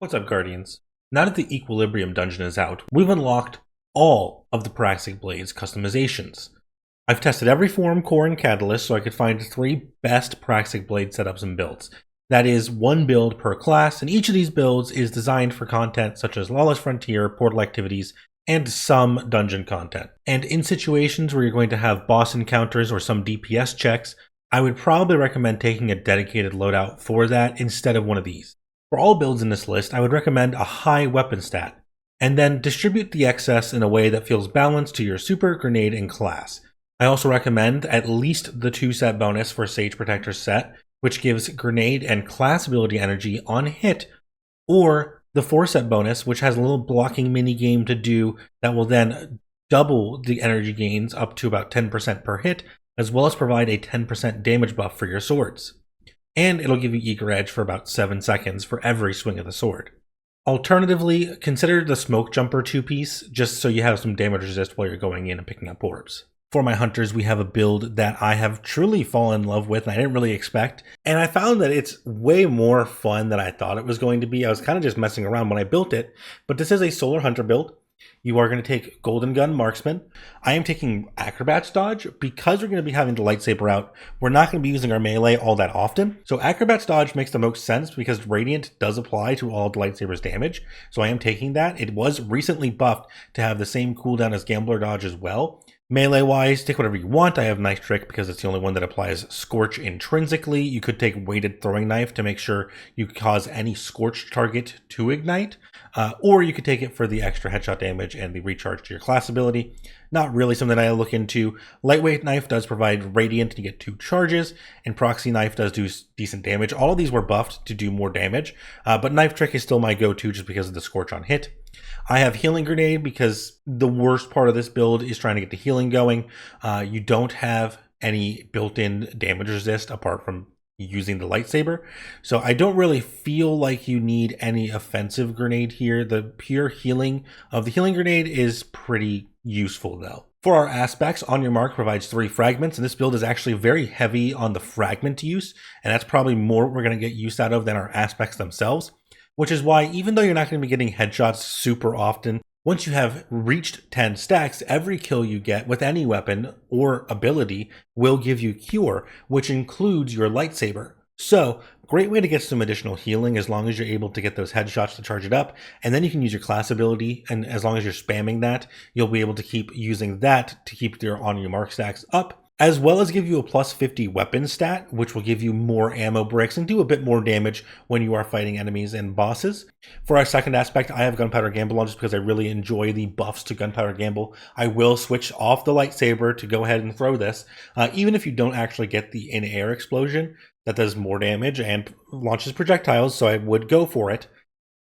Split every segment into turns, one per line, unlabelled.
What's up, Guardians? Now that the Equilibrium dungeon is out, we've unlocked all of the Praxic Blade's customizations. I've tested every form, core, and catalyst so I could find 3 best Praxic Blade setups and builds. That is 1 build per class, and each of these builds is designed for content such as Lawless Frontier, Portal activities, and some dungeon content. And in situations where you're going to have boss encounters or some DPS checks, I would probably recommend taking a dedicated loadout for that instead of one of these. For all builds in this list, I would recommend a high weapon stat, and then distribute the excess in a way that feels balanced to your super, grenade, and class. I also recommend at least the 2-set bonus for Sage Protector's set, which gives grenade and class ability energy on hit, or the 4-set bonus, which has a little blocking mini game to do that will then double the energy gains up to about 10% per hit, as well as provide a 10% damage buff for your swords. And it'll give you Eager Edge for about 7 seconds for every swing of the sword. Alternatively, consider the Smoke Jumper 2-piece, just so you have some damage resist while you're going in and picking up orbs. For my hunters, we have a build that I have truly fallen in love with and I didn't really expect, and I found that it's way more fun than I thought it was going to be. I was kind of just messing around when I built it, but this is a Solar Hunter build. You are going to take Golden Gun Marksman. I am taking Acrobat's Dodge. Because we're going to be having the lightsaber out, we're not going to be using our melee all that often. So Acrobat's Dodge makes the most sense because Radiant does apply to all the lightsaber's damage. So I am taking that. It was recently buffed to have the same cooldown as Gambler Dodge as well. Melee wise, take whatever you want. I have Knife Trick because it's the only one that applies Scorch intrinsically. You could take Weighted Throwing Knife to make sure you cause any Scorched target to ignite. Or you could take it for the extra headshot damage and the recharge to your class ability. Not really something I look into. Lightweight Knife does provide Radiant, you get 2 charges, and Proxy Knife does do decent damage. All of these were buffed to do more damage, but Knife Trick is still my go-to just because of the Scorch on hit. I have Healing Grenade because the worst part of this build is trying to get the healing going. You don't have any built-in damage resist apart from using the lightsaber, so I don't really feel like you need any offensive grenade here. The pure healing of the healing grenade is pretty useful though. For our aspects, On Your Mark provides 3 fragments, and this build is actually very heavy on the fragment use, and that's probably more what we're going to get use out of than our aspects themselves, which is why even though you're not going to be getting headshots super often, once you have reached 10 stacks, every kill you get with any weapon or ability will give you Cure, which includes your lightsaber. So, great way to get some additional healing as long as you're able to get those headshots to charge it up, and then you can use your class ability, and as long as you're spamming that, you'll be able to keep using that to keep your On Your Mark stacks up, as well as give you a plus 50 weapon stat, which will give you more ammo bricks and do a bit more damage when you are fighting enemies and bosses. For our second aspect, I have Gunpowder Gamble on just because I really enjoy the buffs to Gunpowder Gamble. I will switch off the lightsaber to go ahead and throw this, even if you don't actually get the in-air explosion that does more damage and launches projectiles, so I would go for it.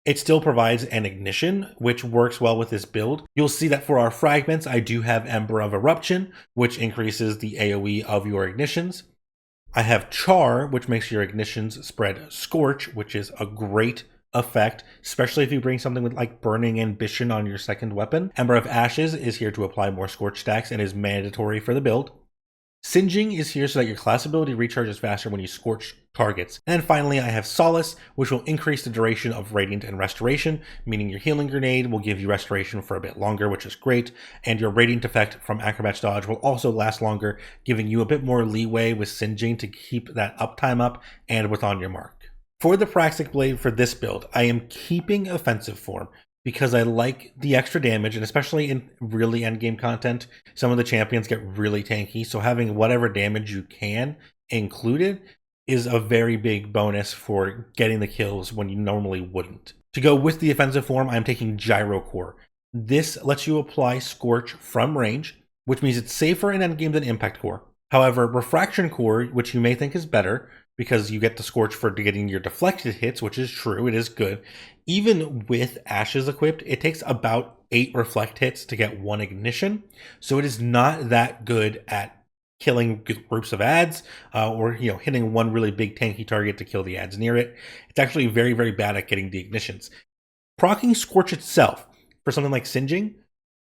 It still provides an ignition, which works well with this build. You'll see that for our fragments, I do have Ember of Eruption, which increases the AoE of your ignitions. I have Char, which makes your ignitions spread Scorch, which is a great effect, especially if you bring something with like Burning Ambition on your second weapon. Ember of Ashes is here to apply more Scorch stacks and is mandatory for the build. Singeing is here so that your class ability recharges faster when you scorch targets. And then finally, I have Solace, which will increase the duration of Radiant and Restoration, meaning your Healing Grenade will give you Restoration for a bit longer, which is great, and your Radiant effect from Acrobat's Dodge will also last longer, giving you a bit more leeway with Singeing to keep that uptime up and with On Your Mark. For the Praxic Blade for this build, I am keeping Offensive Form, because I like the extra damage, and especially in really endgame content, some of the champions get really tanky, so having whatever damage you can included is a very big bonus for getting the kills when you normally wouldn't. To go with the offensive form, I'm taking Gyro Core. This lets you apply Scorch from range, which means it's safer in endgame than Impact Core. However, Refraction Core, which you may think is better, because you get the Scorch for getting your deflected hits, which is true, it is good. Even with Ashes equipped, it takes about 8 reflect hits to get 1 ignition, so it is not that good at killing groups of ads, or hitting one really big tanky target to kill the ads near it. It's actually very, very bad at getting the ignitions. Proccing Scorch itself, for something like Singeing,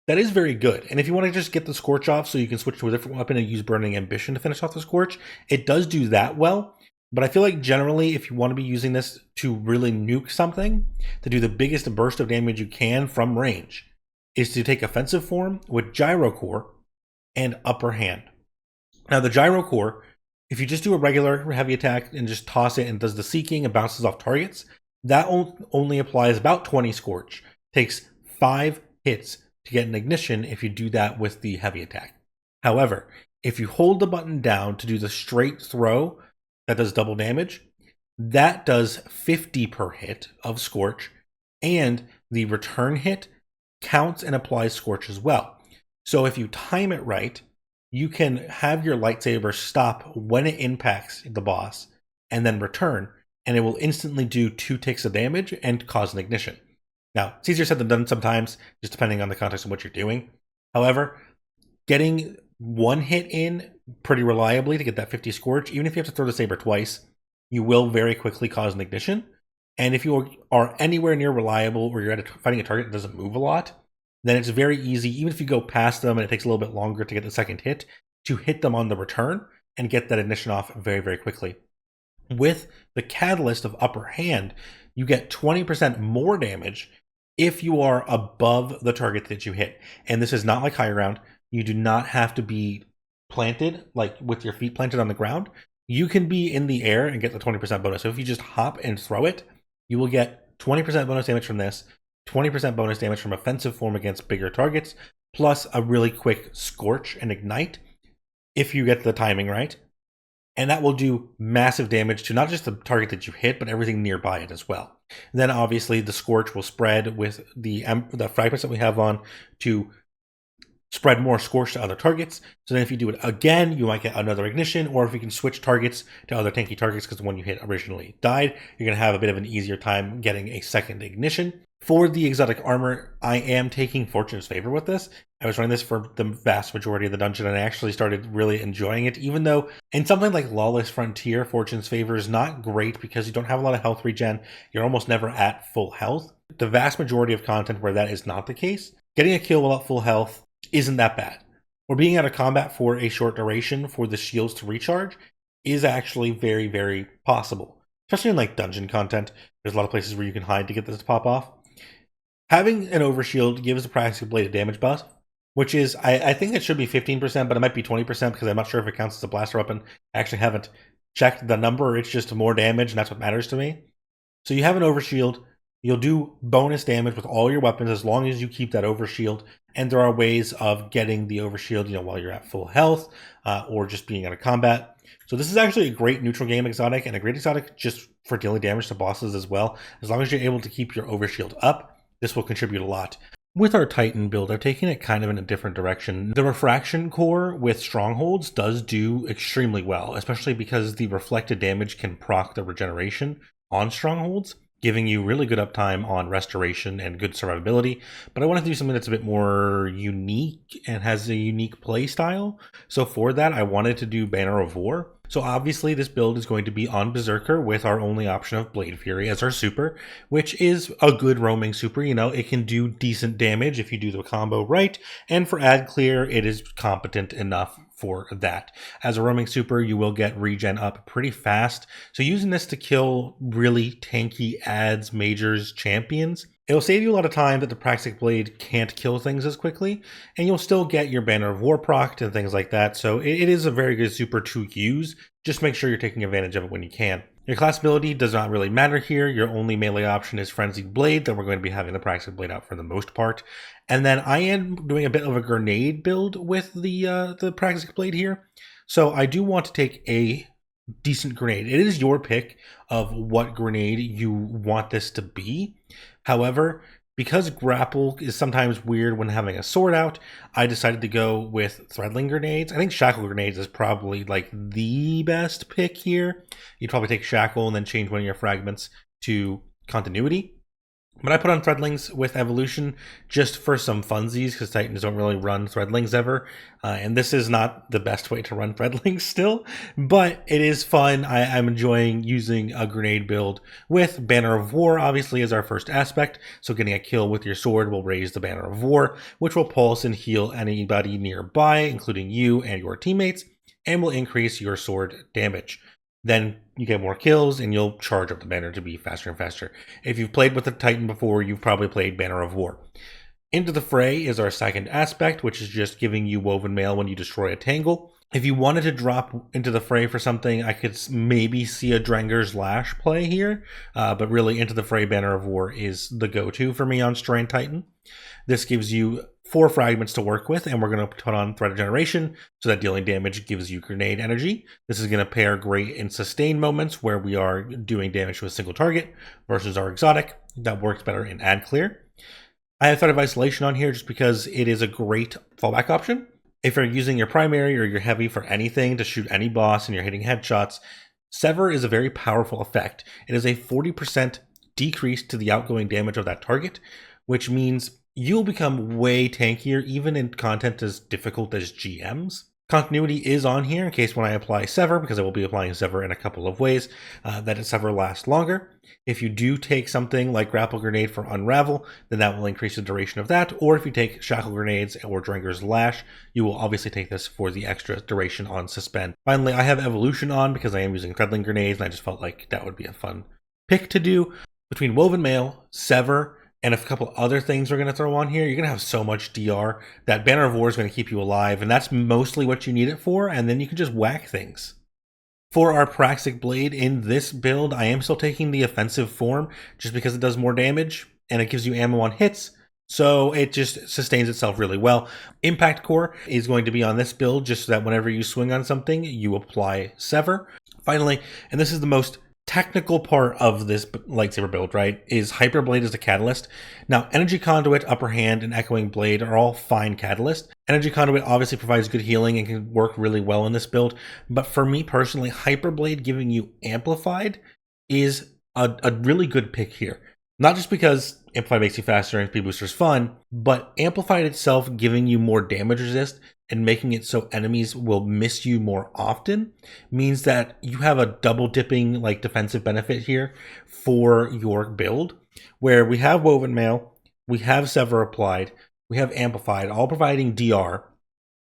that is very good. And if you want to just get the Scorch off so you can switch to a different weapon and use Burning Ambition to finish off the Scorch, it does do that well. But I feel like generally, if you want to be using this to really nuke something, to do the biggest burst of damage you can from range, is to take offensive form with gyro core and upper hand. Now the gyro core, if you just do a regular heavy attack and just toss it and does the seeking and bounces off targets, that only applies about 20 scorch. Takes 5 hits to get an ignition if you do that with the heavy attack. However, if you hold the button down to do the straight throw that does double damage, that does 50 per hit of scorch, and the return hit counts and applies scorch as well. So if you time it right, you can have your lightsaber stop when it impacts the boss and then return, and it will instantly do 2 ticks of damage and cause an ignition. Now, it's easier said than done sometimes, just depending on the context of what you're doing. However, getting 1 hit in pretty reliably to get that 50 scorch, even if you have to throw the saber twice, you will very quickly cause an ignition. And if you are anywhere near reliable or you're fighting a target that doesn't move a lot, then it's very easy, even if you go past them and it takes a little bit longer to get the second hit, to hit them on the return and get that ignition off very, very quickly. With the catalyst of upper hand, you get 20% more damage if you are above the target that you hit. And this is not like high ground. You do not have to be planted, like with your feet planted on the ground. You can be in the air and get the 20% bonus. So if you just hop and throw it, you will get 20% bonus damage from this, 20% bonus damage from offensive form against bigger targets, plus a really quick scorch and ignite if you get the timing right. And that will do massive damage to not just the target that you hit, but everything nearby it as well. And then obviously the scorch will spread with the fragments that we have on to spread more scorch to other targets. So then if you do it again, you might get another ignition, or if you can switch targets to other tanky targets because the one you hit originally died, you're going to have a bit of an easier time getting a second ignition. For the exotic armor, I am taking Fortune's Favor with this. I was running this for the vast majority of the dungeon, and I actually started really enjoying it, even though in something like Lawless Frontier, Fortune's Favor is not great because you don't have a lot of health regen. You're almost never at full health. The vast majority of content where that is not the case, getting a kill without full health isn't that bad. Or being out of combat for a short duration for the shields to recharge is actually very, very possible. Especially in like dungeon content, there's a lot of places where you can hide to get this to pop off. Having an overshield gives the Praxic blade a damage buff, which is, I think it should be 15%, but it might be 20% because I'm not sure if it counts as a blaster weapon. I actually haven't checked the number. It's just more damage, and that's what matters to me. So you have an overshield. You'll do bonus damage with all your weapons as long as you keep that overshield. And there are ways of getting the overshield, while you're at full health or just being out of combat. So this is actually a great neutral game exotic and a great exotic just for dealing damage to bosses as well. As long as you're able to keep your overshield up, this will contribute a lot. With our Titan build, I've taken it kind of in a different direction. The Refraction core with Strongholds does do extremely well, especially because the reflected damage can proc the regeneration on Strongholds, giving you really good uptime on restoration and good survivability. But I wanted to do something that's a bit more unique and has a unique play style. So for that, I wanted to do Banner of War. So obviously this build is going to be on Berserker with our only option of Blade Fury as our super, which is a good roaming super. It can do decent damage if you do the combo right. And for ad clear, it is competent enough for that. As a roaming super, you will get regen up pretty fast. So using this to kill really tanky ads, majors, champions, it'll save you a lot of time that the Praxic Blade can't kill things as quickly, and you'll still get your Banner of War procced and things like that. So it is a very good super to use. Just make sure you're taking advantage of it when you can. Your class ability does not really matter here. Your only melee option is Frenzied Blade, that we're going to be having the Praxic Blade out for the most part. And then I am doing a bit of a grenade build with the Praxic Blade here. So I do want to take a decent grenade. It is your pick of what grenade you want this to be. However, because grapple is sometimes weird when having a sword out, I decided to go with threadling grenades. I think shackle grenades is probably like the best pick here. You'd probably take shackle and then change one of your fragments to continuity. But I put on threadlings with evolution just for some funsies because Titans don't really run threadlings ever. And this is not the best way to run threadlings still, but it is fun. I'm enjoying using a grenade build with Banner of War, obviously, as our first aspect. So getting a kill with your sword will raise the Banner of War, which will pulse and heal anybody nearby, including you and your teammates, and will increase your sword damage. then you get more kills and you'll charge up the banner to be faster and faster. If you've played with the Titan before, you've probably played Banner of War. Into the Fray is our second aspect, which is just giving you Woven Mail when you destroy a Tangle. If you wanted to drop into the Fray for something, I could maybe see a Drenger's Lash play here, but really Into the Fray Banner of War is the go-to for me on Strain Titan. This gives you 4 fragments to work with, and we're going to put on Threat of Generation, so that dealing damage gives you grenade energy. This is going to pair great in sustain moments where we are doing damage to a single target versus our exotic. That works better in Ad Clear. I have Threat of Isolation on here just because it is a great fallback option. If you're using your primary or your heavy for anything to shoot any boss and you're hitting headshots, Sever is a very powerful effect. It is a 40% decrease to the outgoing damage of that target, which means you'll become way tankier even in content as difficult as GMs. Continuity is on here in case when I apply Sever, because I will be applying Sever in a couple of ways, that Sever lasts longer. If you do take something like Grapple Grenade for Unravel, then that will increase the duration of that. Or if you take Shackle Grenades or Drenger's Lash, you will obviously take this for the extra duration on Suspend. Finally, I have Evolution on because I am using Threadling Grenades, and I just felt like that would be a fun pick to do. Between Woven Mail, Sever, and a couple other things we're going to throw on here, you're going to have so much DR that Banner of War is going to keep you alive, and that's mostly what you need it for, and then you can just whack things. For our Praxic Blade in this build, I am still taking the offensive form just because it does more damage, and it gives you ammo on hits, so it just sustains itself really well. Impact Core is going to be on this build just so that whenever you swing on something, you apply Sever. Finally, and this is the most technical part of this lightsaber build, right, is Hyperblade as the catalyst. Now, Energy Conduit, Upper Hand, and Echoing Blade are all fine catalysts. Energy Conduit obviously provides good healing and can work really well in this build, but for me personally, Hyperblade giving you Amplified is a really good pick here. Not just because Amplified makes you faster and MP Booster is fun, but Amplified itself giving you more damage resist and making it so enemies will miss you more often means that you have a double dipping like defensive benefit here for your build, where we have Woven Mail, we have Sever applied, we have Amplified, all providing DR.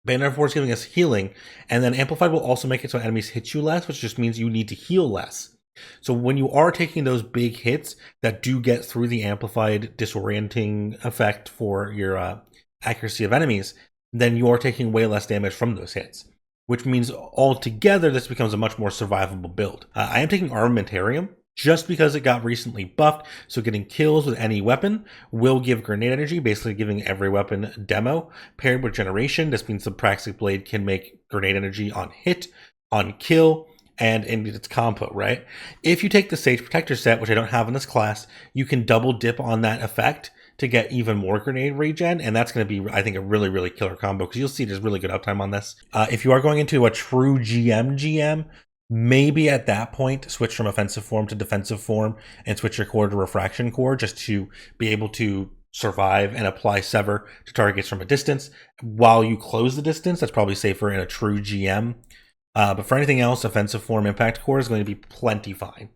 Banner of War is giving us healing, and then Amplified will also make it so enemies hit you less, which just means you need to heal less. So when you are taking those big hits that do get through the Amplified disorienting effect for your accuracy of enemies, then you are taking way less damage from those hits, which means altogether this becomes a much more survivable build. I am taking Armamentarium just because it got recently buffed, so getting kills with any weapon will give grenade energy, basically giving every weapon demo. Paired with Generation, this means the Praxic Blade can make grenade energy on hit, on kill, and in its compo, right? If you take the Sage Protector set, which I don't have in this class, you can double dip on that effect to get even more grenade regen, and that's going to be, I think, a really, really killer combo, because you'll see there's really good uptime on this. If you are going into a true GM, maybe at that point, switch from offensive form to defensive form and switch your core to Refraction Core just to be able to survive and apply Sever to targets from a distance. While you close the distance, that's probably safer in a true GM. But for anything else, offensive form Impact Core is going to be plenty fine.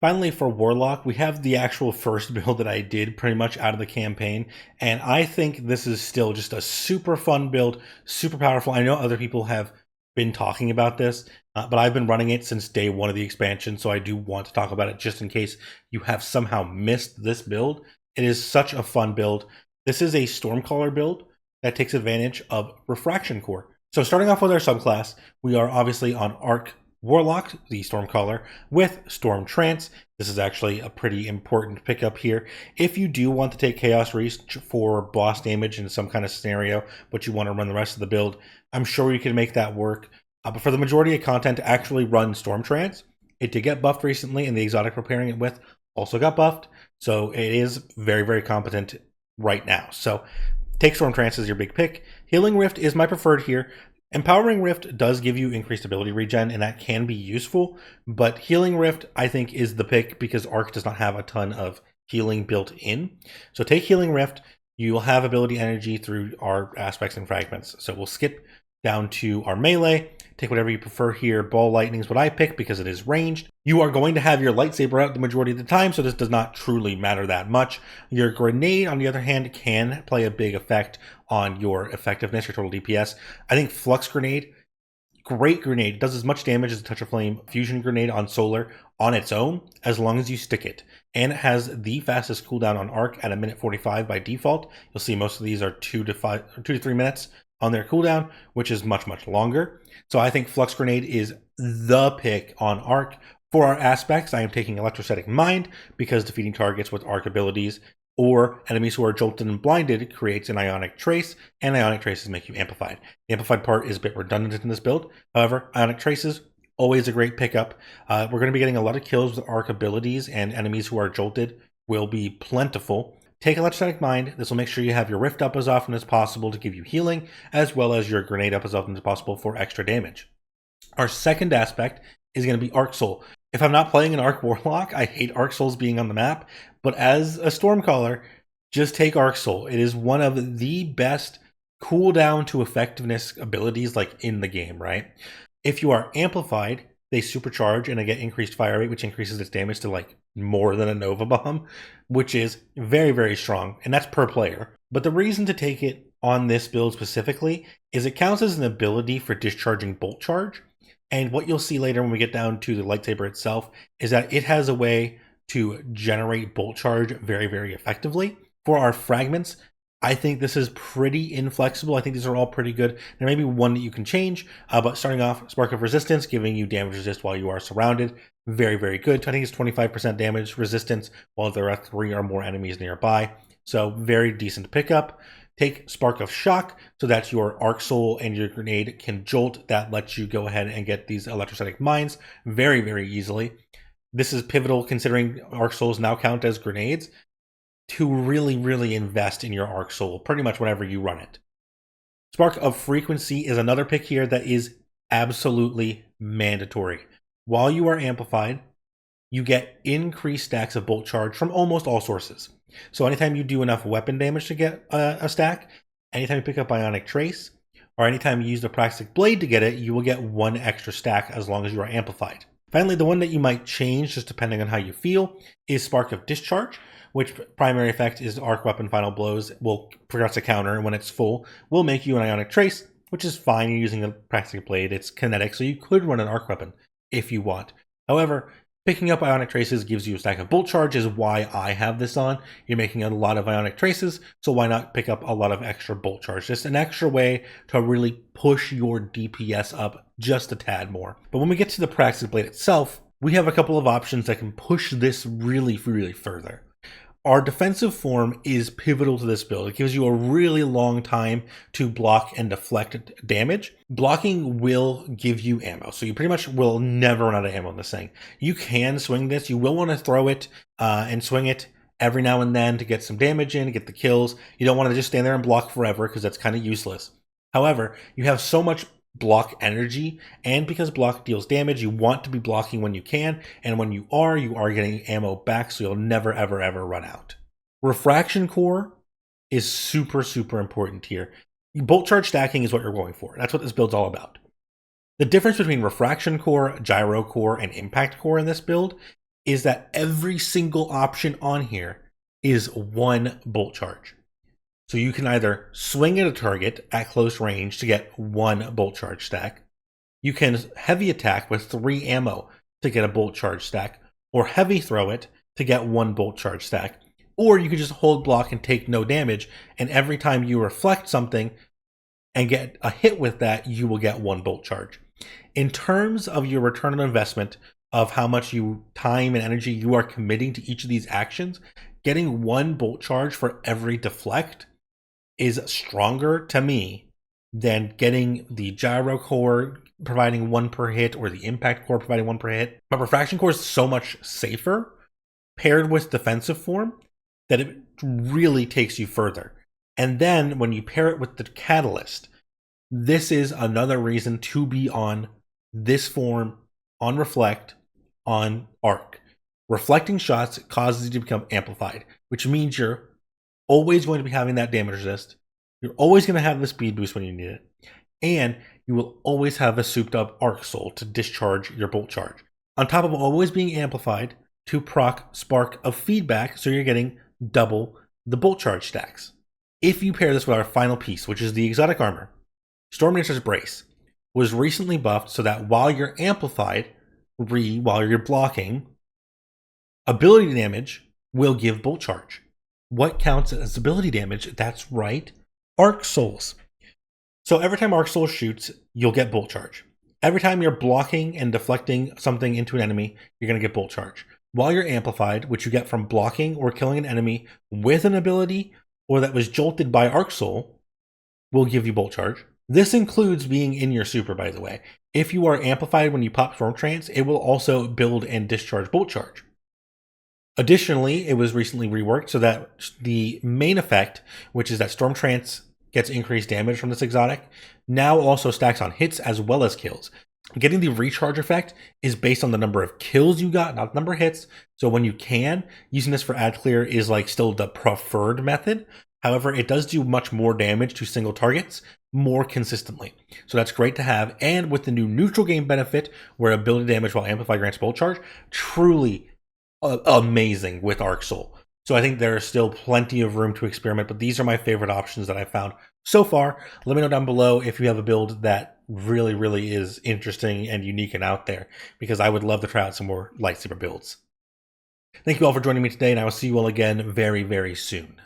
Finally, for Warlock, we have the actual first build that I did pretty much out of the campaign, and I think this is still just a super fun build, super powerful. I know other people have been talking about this, but I've been running it since day one of the expansion, so I do want to talk about it just in case you have somehow missed this build. It is such a fun build. This is a Stormcaller build that takes advantage of Refraction Core. So starting off with our subclass, we are obviously on Arc Warlock, the Stormcaller, with Storm Trance. This is actually a pretty important pickup here. If you do want to take Chaos Reach for boss damage in some kind of scenario, but you want to run the rest of the build, I'm sure you can make that work. But for the majority of content, actually run Storm Trance. It did get buffed recently, and the exotic we're pairing it with also got buffed. So it is very, very competent right now. So take Storm Trance as your big pick. Healing Rift is my preferred here. Empowering Rift does give you increased ability regen, and that can be useful, but Healing Rift, I think, is the pick because Arc does not have a ton of healing built in. So take Healing Rift, you will have ability energy through our aspects and fragments. So we'll skip down to our melee, take whatever you prefer here. Ball Lightning is what I pick because it is ranged. You are going to have your lightsaber out the majority of the time, so this does not truly matter that much. Your grenade, on the other hand, can play a big effect on your effectiveness, your total DPS. I think Flux Grenade Great grenade. It does as much damage as a Touch of Flame fusion grenade on solar on its own, as long as you stick it. And it has the fastest cooldown on arc at 1:45 by default. You'll see most of these are 2 to 3 minutes on their cooldown, which is much, much longer. So I think Flux Grenade is the pick on arc. For our aspects, I am taking Electrostatic Mind because defeating targets with arc abilities or enemies who are jolted and blinded creates an Ionic Trace, and Ionic Traces make you amplified. The amplified part is a bit redundant in this build. However, Ionic Traces, always a great pickup. We're going to be getting a lot of kills with arc abilities, and enemies who are jolted will be plentiful. Take Electrostatic Mind. This will make sure you have your Rift up as often as possible to give you healing, as well as your Grenade up as often as possible for extra damage. Our second aspect is going to be Arc Soul. If I'm not playing an Arc Warlock, I hate Arc Souls being on the map, but as a Stormcaller, just take Arc Soul. It is one of the best cooldown to effectiveness abilities like in the game, right? If you are amplified, they supercharge and they get increased fire rate, which increases its damage to like more than a Nova Bomb, which is very, very strong, and that's per player. But the reason to take it on this build specifically is it counts as an ability for discharging Bolt Charge. And what you'll see later when we get down to the lightsaber itself is that it has a way to generate Bolt Charge very, very effectively. For our fragments, I think this is pretty inflexible. I think these are all pretty good. There may be one that you can change, but starting off, Spark of Resistance, giving you damage resist while you are surrounded. Very, very good. I think it's 25% damage resistance while there are 3 or more enemies nearby. So very decent pickup. Take Spark of Shock so that your Arc Soul and your Grenade can jolt. That lets you go ahead and get these Electrostatic Mines very, very easily. This is pivotal considering Arc Souls now count as grenades to really, really invest in your Arc Soul pretty much whenever you run it. Spark of Frequency is another pick here that is absolutely mandatory. While you are amplified, you get increased stacks of Bolt Charge from almost all sources. So anytime you do enough weapon damage to get a stack, anytime you pick up Ionic Trace, or anytime you use the Praxic Blade to get it, you will get 1 extra stack as long as you are amplified. Finally, the one that you might change, just depending on how you feel, is Spark of Discharge, which primary effect is Arc Weapon Final Blows will progress a counter, and when it's full, will make you an Ionic Trace, which is fine. You're using a Praxic Blade. It's kinetic, so you could run an Arc Weapon if you want. However, picking up Ionic Traces gives you a stack of Bolt Charge is why I have this on. You're making a lot of Ionic Traces, so why not pick up a lot of extra Bolt Charge? Just an extra way to really push your DPS up just a tad more. But when we get to the Praxic Blade itself, we have a couple of options that can push this really, really further. Our defensive form is pivotal to this build. It gives you a really long time to block and deflect damage. Blocking will give you ammo, so you pretty much will never run out of ammo in this thing. You can swing this. You will want to throw it and swing it every now and then to get some damage in, to get the kills. You don't want to just stand there and block forever because that's kind of useless. However, you have so much block energy, and because block deals damage, you want to be blocking when you can, and when you are getting ammo back, so you'll never ever ever run out. Refraction Core is super, super important here. Bolt Charge stacking is what you're going for. That's what this build's all about. The difference between Refraction Core, Gyro Core, and Impact Core in this build is that every single option on here is 1 Bolt Charge. So you can either swing at a target at close range to get 1 Bolt Charge stack. You can heavy attack with 3 ammo to get a Bolt Charge stack, or heavy throw it to get 1 Bolt Charge stack. Or you can just hold block and take no damage, and every time you reflect something and get a hit with that, you will get 1 Bolt Charge. In terms of your return on investment of how much time and energy you are committing to each of these actions, getting 1 Bolt Charge for every deflect is stronger to me than getting the Gyro Core providing 1 per hit or the Impact Core providing 1 per hit. But Refraction Core is so much safer paired with defensive form that it really takes you further. And then when you pair it with the Catalyst, this is another reason to be on this form, on Reflect, on Arc. Reflecting shots causes you to become amplified, which means you're always going to be having that damage resist. You're always going to have the speed boost when you need it. And you will always have a souped up Arc Soul to discharge your Bolt Charge. On top of always being amplified to proc Spark of Feedback, so you're getting double the Bolt Charge stacks. If you pair this with our final piece, which is the Exotic Armor, Stormrancer's Brace. was recently buffed so that while you're amplified, while you're blocking, ability damage will give bolt charge. What counts as ability damage? That's right, Arc Souls. So every time Arc Soul shoots, you'll get bolt charge. Every time you're blocking and deflecting something into an enemy, you're going to get bolt charge. While you're amplified, which you get from blocking or killing an enemy with an ability or that was jolted by Arc Soul, will give you bolt charge. This includes being in your super, by the way. If you are amplified when you pop Storm Trance, it will also build and discharge bolt charge. Additionally, it was recently reworked so that the main effect, which is that Storm Trance gets increased damage from this exotic, now also stacks on hits as well as kills. Getting the recharge effect is based on the number of kills you got, not the number of hits. So when you can, using this for ad clear is like still the preferred method. However, it does do much more damage to single targets more consistently. So that's great to have. And with the new neutral game benefit, where ability damage while amplified grants bolt charge, truly amazing with Arc Soul. So I think there is still plenty of room to experiment, but these are my favorite options that I found so far. Let me know down below if you have a build that really is interesting and unique and out there, because I would love to try out some more lightsaber builds. Thank you all for joining me today, and I will see you all again very soon.